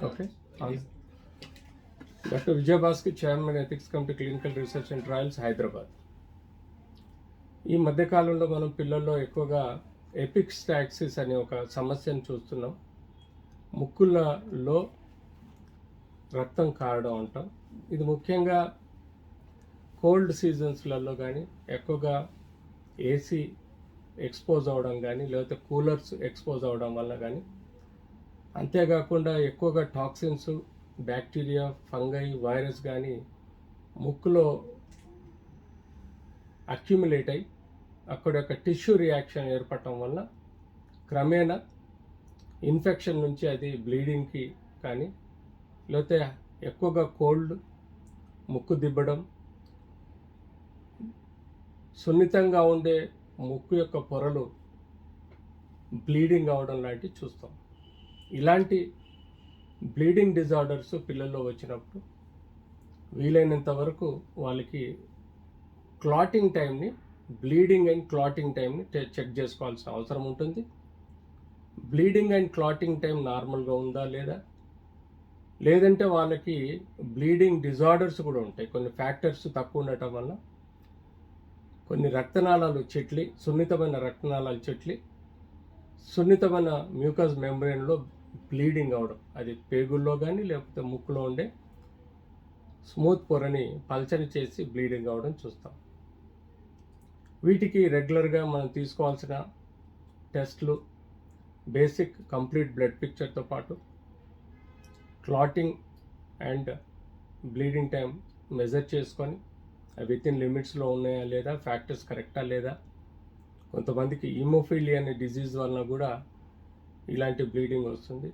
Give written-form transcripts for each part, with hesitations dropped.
Okay. Doctor Vijayabhaskar, chairman ethics committee clinical research and trials, Hyderabad. ఈ మధ్యకాలంలో మనం పిల్లల్లో ఎక్కువగా ఎపిక్స్టాక్సిస్ అనే ఒక సమస్యను చూస్తున్నాం. ముక్కులలో రక్తం కారడం అంటాం. ఇది ముఖ్యంగా కోల్డ్ సీజన్స్లలో కానీ, ఎక్కువగా ఏసీ ఎక్స్పోజ్ అవ్వడం కానీ, లేకపోతే కూలర్స్ ఎక్స్పోజ్ అవ్వడం వల్ల కానీ, అంతేకాకుండా ఎక్కువగా టాక్సిన్స్, బ్యాక్టీరియా, ఫంగై, వైరస్ కానీ ముక్కులో అక్యుములేట్ అయ్యి అక్కడ ఒక టిష్యూ రియాక్షన్ ఏర్పడటం వల్ల క్రమేణా ఇన్ఫెక్షన్ నుంచి అది బ్లీడింగ్కి కానీ, లేకపోతే ఎక్కువగా కోల్డ్, ముక్కు దిబ్బడం, సున్నితంగా ఉండే ముక్కు యొక్క పొరలు బ్లీడింగ్ అవడం లాంటివి చూస్తాం. ఇలాంటి బ్లీడింగ్ డిజార్డర్స్ పిల్లల్లో వచ్చినప్పుడు వీలైనంత వరకు వాళ్ళకి క్లాటింగ్ టైంని, బ్లీడింగ్ అండ్ క్లాటింగ్ టైంని చెక్ చేసుకోవాల్సిన అవసరం ఉంటుంది. బ్లీడింగ్ అండ్ క్లాటింగ్ టైం నార్మల్గా ఉందా లేదా, లేదంటే వాళ్ళకి బ్లీడింగ్ డిజార్డర్స్ కూడా ఉంటాయి. కొన్ని ఫ్యాక్టర్స్ తక్కువ ఉండటం వల్ల కొన్ని రక్తనాళాలు చెట్లి, సున్నితమైన రక్తనాళాలు చెట్లి, సున్నితమైన మ్యూకస్ మెంబ్రెయిన్లో బ్లీడింగ్ అవడం, అది పేగుల్లో కానీ లేకపోతే ముక్కులో ఉండే స్మూత్ పొరని పల్చని చేసి బ్లీడింగ్ అవడం చూస్తాం. వీటికి రెగ్యులర్గా మనం తీసుకోవాల్సిన టెస్ట్లు, బేసిక్ కంప్లీట్ బ్లడ్ పిక్చర్తో పాటు clotting and bleeding time measure చేసుకొని విత్ ఇన్ లిమిట్స్లో ఉన్నాయా లేదా, ఫ్యాక్టర్స్ కరెక్టా లేదా. కొంతమందికి హీమోఫీలియా అనే డిజీజ్ వలన కూడా ఇలాంటి బ్లీడింగ్ వస్తుంది.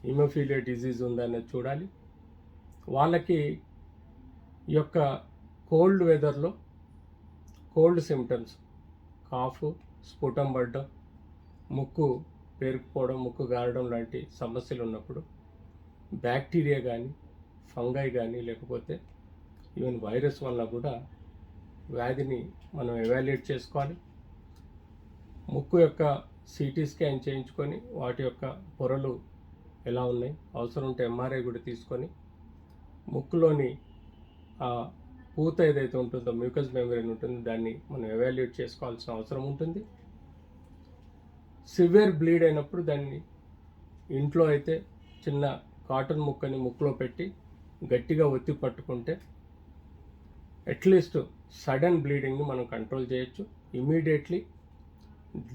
హీమోఫీలియా డిజీజ్ ఉందనేది చూడాలి. వాళ్ళకి ఈ యొక్క కోల్డ్ వెదర్లో కోల్డ్ సిమ్టమ్స్, కాఫ్, స్ఫుటం పడడం, ముక్కు పేరుకుపోవడం, ముక్కు గారడం లాంటి సమస్యలు ఉన్నప్పుడు బ్యాక్టీరియా కానీ, ఫంగై కానీ, లేకపోతే ఈవెన్ వైరస్ వల్ల కూడా వ్యాధిని మనం ఎవాల్యుయేట్ చేసుకోవాలి. ముక్కు యొక్క సిటీ స్కాన్ చేయించుకొని వాటి యొక్క పొరలు ఎలా ఉన్నాయి, అవసరం ఉంటే ఎంఆర్ఐ కూడా తీసుకొని ముక్కులోని ఆ పూత ఏదైతే ఉంటుందో, మ్యూకస్ మెంబ్రెయిన్ ఉంటుంది, దాన్ని మనం ఎవాల్యుయేట్ చేసుకోవాల్సిన అవసరం ఉంటుంది. సివియర్ బ్లీడ్ అయినప్పుడు దాన్ని ఇంట్లో అయితే చిన్న కాటన్ ముక్కని ముక్కులో పెట్టి గట్టిగా ఒత్తి పట్టుకుంటే అట్లీస్ట్ సడన్ బ్లీడింగ్ని మనం కంట్రోల్ చేయొచ్చు. ఇమీడియట్లీ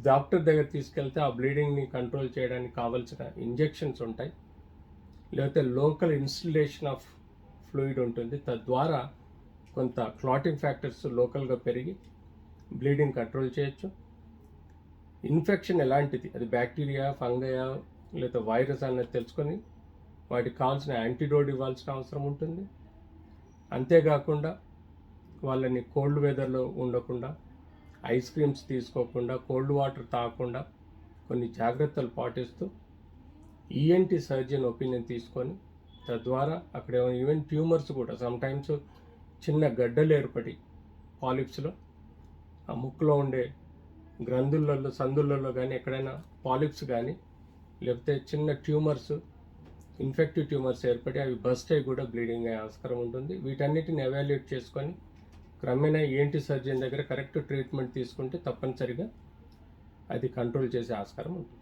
డాక్టర్ దగ్గర తీసుకెళ్తే ఆ బ్లీడింగ్ని కంట్రోల్ చేయడానికి కావాల్సిన ఇంజెక్షన్స్ ఉంటాయి, లేకపోతే లోకల్ ఇన్స్టిలేషన్ ఆఫ్ ఫ్లూయిడ్ ఉంటుంది. తద్వారా కొంత క్లాటింగ్ ఫ్యాక్టర్స్ లోకల్గా పెరిగి బ్లీడింగ్ కంట్రోల్ చేయొచ్చు. ఇన్ఫెక్షన్ ఎలాంటిది, అది బ్యాక్టీరియా, ఫంగయా, లేదా వైరస్ అనేది తెలుసుకొని వాటికి కావాల్సిన యాంటీడోట్ ఇవ్వాల్సిన అవసరం ఉంటుంది. అంతేకాకుండా వాళ్ళని కోల్డ్ వెదర్లో ఉండకుండా, ఐస్ క్రీమ్స్ తీసుకోకుండా, కోల్డ్ వాటర్ తాగకుండా కొన్ని జాగ్రత్తలు పాటిస్తూ ఈఎన్టీ సర్జన్ ఒపీనియన్ తీసుకొని, తద్వారా అక్కడ ఈవెన్ ట్యూమర్స్ కూడా సమ్టైమ్స్ చిన్న గడ్డలు ఏర్పడి పాలిప్స్లో, ఆ ముక్కులో ఉండే గ్రంథులలో, సందులలో కానీ ఎక్కడైనా పాలిప్స్ కానీ, లేకపోతే చిన్న ట్యూమర్స్, ఇన్ఫెక్టివ్ ట్యూమర్స్ ఏర్పడి అవి బస్ట్ అయ్యి కూడా బ్లీడింగ్ అయ్యే ఆస్కారం ఉంటుంది. వీటన్నిటిని ఎవాల్యుయేట్ చేసుకొని క్రమేణా ఈఎన్టీ సర్జన్ దగ్గర కరెక్ట్ ట్రీట్మెంట్ తీసుకుంటే తప్పనిసరిగా అది కంట్రోల్ చేసే ఆస్కారం ఉంటుంది.